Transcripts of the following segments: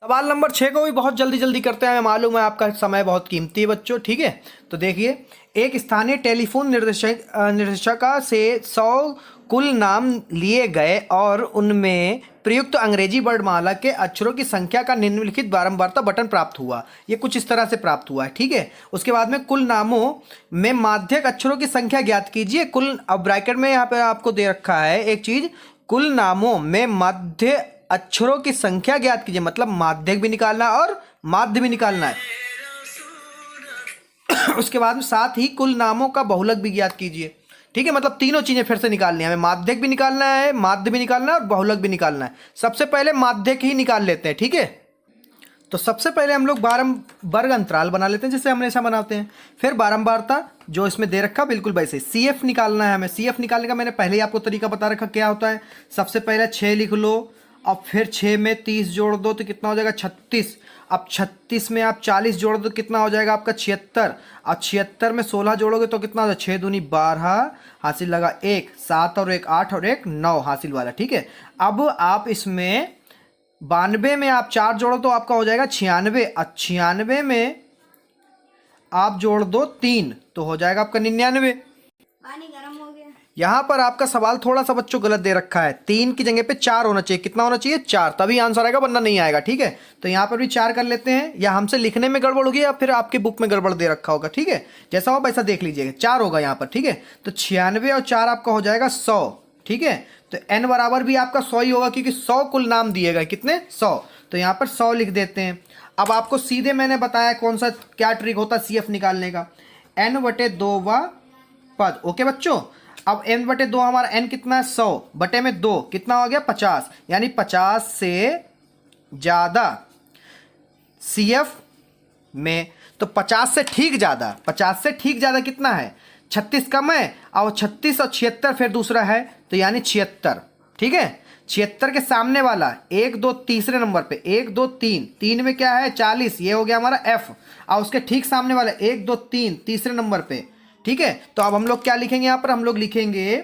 सवाल नंबर 6 को भी बहुत जल्दी जल्दी करते हैं, हमें मालूम है आपका समय बहुत कीमती है बच्चों। ठीक है, तो देखिए, एक स्थानीय टेलीफोन निर्देशिका से 100 कुल नाम लिए गए और उनमें प्रयुक्त अंग्रेजी वर्णमाला के अक्षरों की संख्या का निम्नलिखित बारंबारता बटन प्राप्त हुआ। ये कुछ इस तरह से प्राप्त हुआ है। ठीक है, उसके बाद में कुल नामों में माध्यक अक्षरों की संख्या ज्ञात कीजिए। कुल, अब ब्रैकेट में यहाँ पे आपको दे रखा है एक चीज, कुल नामों में माध्य अक्षरों की संख्या ज्ञात कीजिए, मतलब माध्यक भी निकालना है और माध्य भी निकालना है। उसके बाद में साथ ही कुल नामों का बहुलक भी ज्ञात कीजिए। ठीक है, मतलब तीनों चीजें फिर से निकालनी है हमें, माध्यक भी निकालना है, माध्य भी निकालना है और बहुलक भी निकालना है। सबसे पहले माध्यक ही निकाल लेते हैं। ठीक है, तो सबसे पहले हम लोग वर्ग अंतराल बना लेते हैं जैसे हमेशा बनाते हैं। फिर बारंबारता जो इसमें दे रखा बिल्कुल वैसे। CF निकालना है हमें। CF निकालने का मैंने पहले ही आपको तरीका बता रखा क्या होता है। सबसे पहले 6 लिख लो, अब फिर 6 में 30 जोड़ दो तो कितना हो जाएगा 36। अब 36 में आप 40 जोड़ दो तो कितना हो जाएगा आपका 76। अब 76 में 16 जोड़ोगे तो कितना हो जाएगा 6 दूनी 12, हासिल लगा 1, 7 और 1 8 और 1 9 हासिल वाला। ठीक है, अब आप इसमें 92 में आप 4 जोड़ो तो आपका हो जाएगा 96। अब 96 में आप जोड़ दो 3 तो हो जाएगा आपका 99। पानी गर्म हो गया। यहां पर आपका सवाल थोड़ा सा बच्चों गलत दे रखा है। 3 की जगह पे 4 होना चाहिए। कितना होना चाहिए 4, तभी आंसर आएगा, वरना नहीं आएगा। ठीक है, तो यहां पर भी 4 कर लेते हैं, या हमसे लिखने में गड़बड़ होगी या फिर आपके बुक में गड़बड़ दे रखा होगा। ठीक है, जैसा हो वैसा देख लीजिएगा, 4 होगा यहां पर। ठीक है, तो 96 और 4 आपका हो जाएगा 100। ठीक है, तो n बराबर भी आपका 100 ही होगा क्योंकि 100 कुल नाम दिए गए। कितने 100, तो यहां पर 100 लिख देते हैं। अब आपको सीधे मैंने बताया कौन सा क्या ट्रिक होता है CF निकालने का, n/2 पद। ओके बच्चों, अब n/2 हमारा n कितना है 100 बटे में 2 कितना हो गया 50, यानी 50 से ज्यादा CF में, तो 50 से ठीक ज्यादा, 50 से ठीक ज्यादा कितना है 36 कम है, और 36 और 76 फिर दूसरा है तो यानी 76। ठीक है, 76 के सामने वाला 1 2 तीसरे नंबर पे 1 2 3, 3 में क्या है 40, ये हो गया हमारा F, और उसके ठीक सामने वाला 1 2 3 तीसरे नंबर पे। ठीक है, तो अब हम लोग क्या लिखेंगे यहां पर, हम लोग लिखेंगे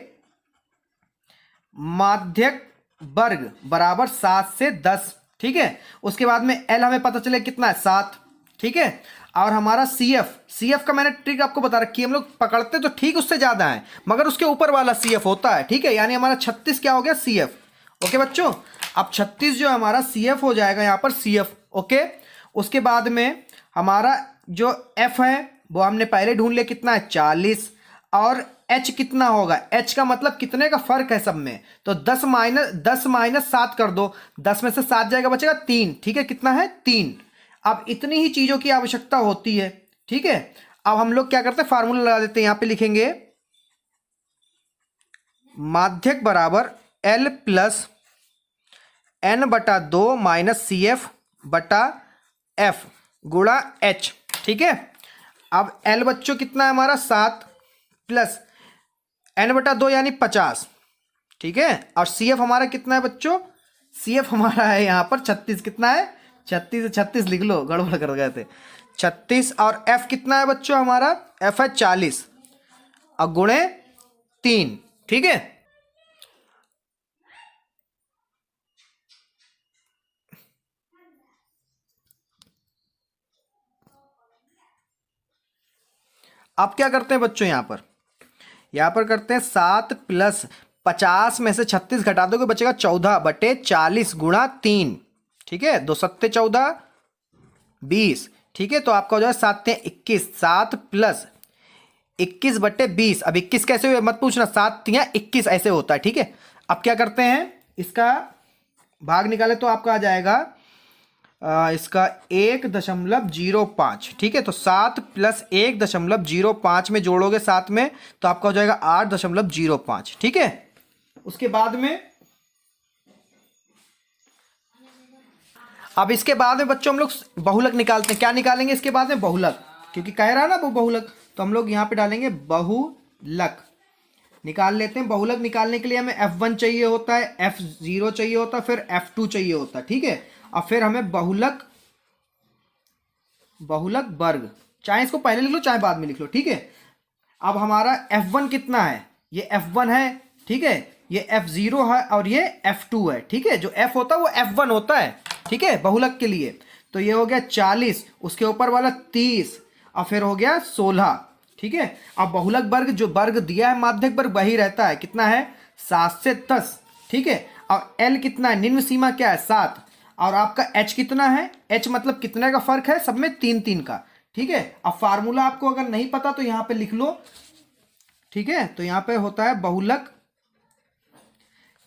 माध्यक वर्ग बराबर 7 से 10। ठीक है, उसके बाद में L हमें पता चले कितना है 7। ठीक है, और हमारा CF का मैंने ट्रिक आपको बता रखी है, हम लोग पकड़ते तो ठीक उससे ज्यादा है मगर उसके ऊपर वाला CF होता है। ठीक है, यानी हमारा 36 क्या हो गया CF। ओके बच्चों, अब 36 जो हमारा CF हो जाएगा यहां पर CF। ओके, उसके बाद में हमारा जो F है वो हमने पहले ढूंढ लिया, कितना है 40, और H कितना होगा, H का मतलब कितने का फर्क है सब में, तो 10 माइनस 7 कर दो, 10 में से 7 जाएगा बचेगा 3। ठीक है, कितना है 3। अब इतनी ही चीजों की आवश्यकता होती है। ठीक है, अब हम लोग क्या करते हैं फार्मूला लगा देते हैं, यहां पे लिखेंगे माध्यक बराबर L plus n/2 minus CF बटा F गुणा H। ठीक है, अब L बच्चों कितना है हमारा 7 प्लस n/2 यानी 50। ठीक है, और CF हमारा कितना है बच्चों, CF हमारा है यहाँ पर 36। कितना है 36, 36 लिख लो, गड़बड़ कर गए थे 36, और F कितना है बच्चों हमारा, F है 40 और गुणे 3। ठीक है, अब क्या करते हैं बच्चों, यहां पर करते हैं 7 प्लस 50 में से 36 घटा दोगे बचेगा 14 बटे 40 गुणा 3। ठीक है, 2 7 14 20। ठीक है, तो आपका हो जाएगा 7 21, 7 प्लस 21 बटे 20। अब 21 कैसे हुए मत पूछना, 7 या 21 ऐसे होता है। ठीक है, अब क्या करते हैं, इसका भाग निकाले तो आपका आ जाएगा इसका 1.05। ठीक है, तो 7 प्लस 1.05 में जोड़ोगे साथ में तो आपका हो जाएगा 8.05। ठीक है, उसके बाद में अब इसके बाद में बच्चों हम लोग बहुलक निकालते हैं। क्या निकालेंगे इसके बाद में, बहुलक, क्योंकि कह रहा है ना वो बहुलक, तो हम लोग यहां पे डालेंगे बहुलक निकाल लेते हैं। बहुलक निकालने के लिए हमें F1 चाहिए होता है, F0 चाहिए होता है, फिर F2 चाहिए होता है। ठीक है, और फिर हमें बहुलक वर्ग, चाहे इसको पहले लिख लो चाहे बाद में लिख लो। ठीक है, अब हमारा F1 कितना है, ये F1 है। ठीक है, ये F0 है और ये F2 है। ठीक है, जो F होता है वो F1 होता है। ठीक है, बहुलक के लिए। तो ये हो गया 40, उसके ऊपर वाला 30 और फिर हो गया 16। ठीक है, अब बहुलक वर्ग जो वर्ग दिया है माध्यक वर्ग वही रहता है, कितना है 7 से 10। ठीक है, और एल कितना है, निम्न सीमा क्या है 7, और आपका एच कितना है, एच मतलब कितने का फर्क है, सब में 3-3 का। ठीक है, अब फार्मूला आपको अगर नहीं पता तो यहां पे लिख लो। ठीक है, तो यहां पे होता है बहुलक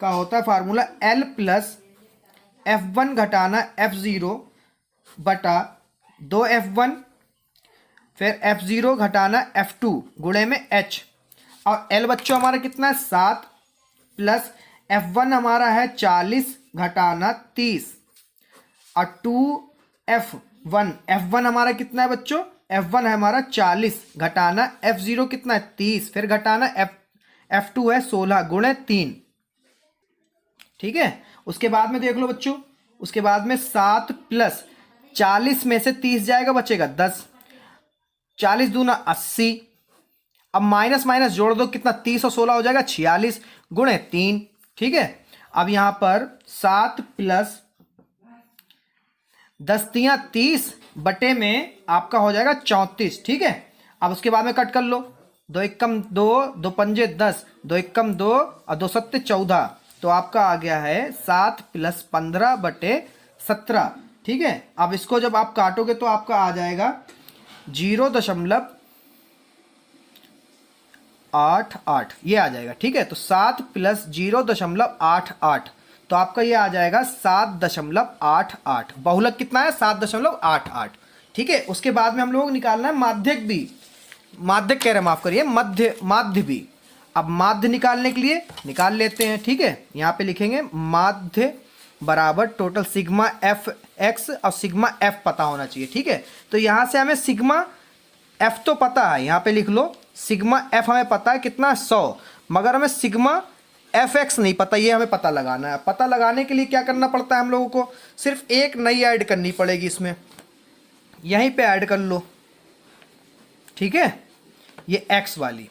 का होता है फार्मूला L प्लस F1 घटाना F0 बटा 2F1 फिर F0 घटाना F2 गुणे में H, और L बच्चों हमारा कितना है 7 प्लस F1 हमारा है 40 घटाना 30 और 2F1 हमारा कितना है बच्चों, F1 है हमारा 40 घटाना F0 कितना है 30 फिर घटाना F2 है 16 गुणे 3। ठीक है, उसके बाद में देख लो बच्चों, उसके बाद में 7 प्लस 40 में से 30 जाएगा बचेगा 10, 40 दूना 80, अब माइनस माइनस जोड़ दो कितना 30 और 16 हो जाएगा 46 गुणे 3। ठीक है, अब यहां पर 7 प्लस 10 तियां 30 बटे में आपका हो जाएगा 34। ठीक है, अब उसके बाद में कट कर लो, 2 एकम 2, 2 पंजे 10, 2 एकम 2 और 2 सत्ते 14, तो आपका आ गया है 7 प्लस 15 बटे 17। ठीक है, अब इसको जब आप काटोगे तो आपका आ जाएगा 0.88 ये आ जाएगा। ठीक है, तो 7 प्लस 0.88 तो आपका ये आ जाएगा 7.88। बहुलक कितना है 7.88। ठीक है, उसके बाद में हम लोग निकालना है माध्यक भी, माध्यक कह रहे हैं माफ करिए, माध्य भी। अब माध्य निकालने के लिए निकाल लेते हैं। ठीक है, यहाँ पे लिखेंगे माध्य बराबर टोटल सिग्मा एफ एक्स और सिग्मा एफ पता होना चाहिए। ठीक है, तो यहाँ से हमें सिग्मा एफ तो पता है, यहाँ पे लिख लो सिग्मा एफ हमें पता है कितना 100, मगर हमें सिग्मा एफ एक्स नहीं पता, ये हमें पता लगाना है। पता लगाने के लिए क्या करना पड़ता है हम लोगों को, सिर्फ एक नई ऐड करनी पड़ेगी इसमें, यहीं पे ऐड कर लो। ठीक है, ये एक्स वाली।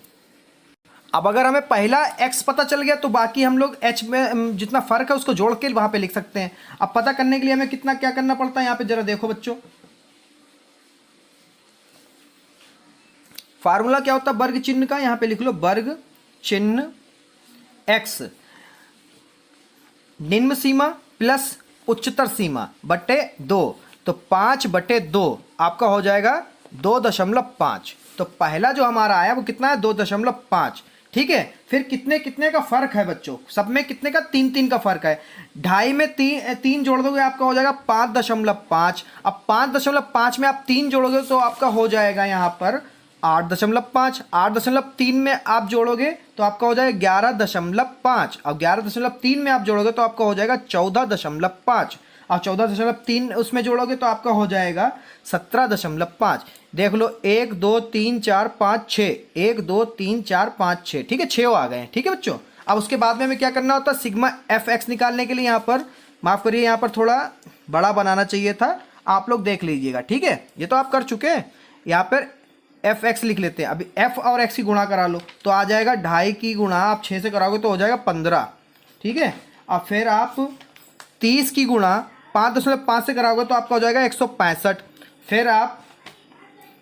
अब अगर हमें पहला x पता चल गया तो बाकी हम लोग h में जितना फर्क है उसको जोड़ के वहां पे लिख सकते हैं। अब पता करने के लिए हमें कितना क्या करना पड़ता है, यहाँ पे जरा देखो बच्चों, फार्मूला क्या होता है वर्ग चिन्ह का, यहाँ पे लिख लो वर्ग चिन्ह x निम्न सीमा प्लस उच्चतर सीमा बटे 2, तो 5 बटे 2 आपका हो जाएगा 2.5। तो पहला जो हमारा आया वो कितना है 2.5। ठीक है, फिर कितने कितने का फर्क है बच्चों, सब में कितने का 3-3 का फर्क है, 2.5 में 3 जोड़ दोगे आपका हो जाएगा 5.5। अब 5.5 में आप 3 जोड़ोगे तो आपका हो जाएगा यहाँ पर 8.5। 8.3 में आप जोड़ोगे तो आपका हो जाएगा 11.5, और 11.3 में आप जोड़ोगे तो आपका हो जाएगा 14.5, और 14.3 उसमें जोड़ोगे तो आपका हो जाएगा 17.5। देख लो 1 2 3 4 5 6, 1 2 3 4 5 6। ठीक है, 6 आ गए। ठीक है बच्चों, अब उसके बाद में हमें क्या करना होता है सिग्मा एफ एक्स निकालने के लिए, यहाँ पर माफ़ करिए यहाँ पर थोड़ा बड़ा बनाना चाहिए था, आप लोग देख लीजिएगा। ठीक है, ये तो आप कर चुके हैं, यहाँ पर एफ एक्स लिख लेते हैं। अभी एफ और एक्स की गुणा करा लो तो आ जाएगा 2.5 की गुणा आप 6 से कराओगे तो हो जाएगा 15। ठीक है, और फिर आप 30 की गुणा 5.5 से कराओगे तो आपका हो जाएगा 165। फिर आप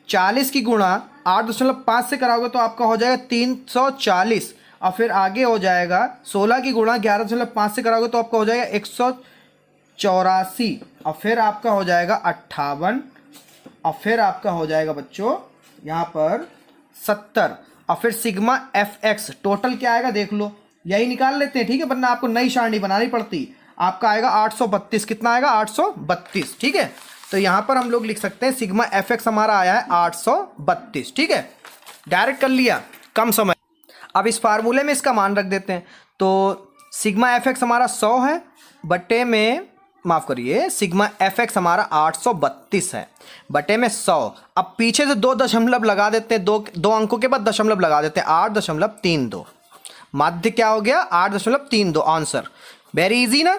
40 की गुणा 8.5 से कराओगे तो आपका हो जाएगा 340, और फिर आगे हो जाएगा 16 की गुणा 11.5 से कराओगे तो आपका हो जाएगा 184, और फिर आपका हो जाएगा 58, और फिर आपका हो जाएगा बच्चों यहाँ पर 70, और फिर सिग्मा एफ एक्स टोटल क्या आएगा देख लो, यही निकाल लेते हैं। ठीक है, वरना आपको नई सारणी बनानी पड़ती, आपका आएगा 832। कितना आएगा 832। ठीक है, तो यहाँ पर हम लोग लिख सकते हैं सिग्मा एफ एक्स हमारा आया है 832। ठीक है, डायरेक्ट कर लिया, कम समय। अब इस फार्मूले में इसका मान रख देते हैं, तो सिग्मा एफ एक्स हमारा 100 है बटे में, माफ़ करिए सिग्मा एफ एक्स हमारा 832 है बटे में 100। अब पीछे से 2 दशमलव लगा देते हैं, दो अंकों के बाद दशमलव लगा देते हैं, 8.32। माध्य क्या हो गया 8.32 आंसर। वेरी इजी ना।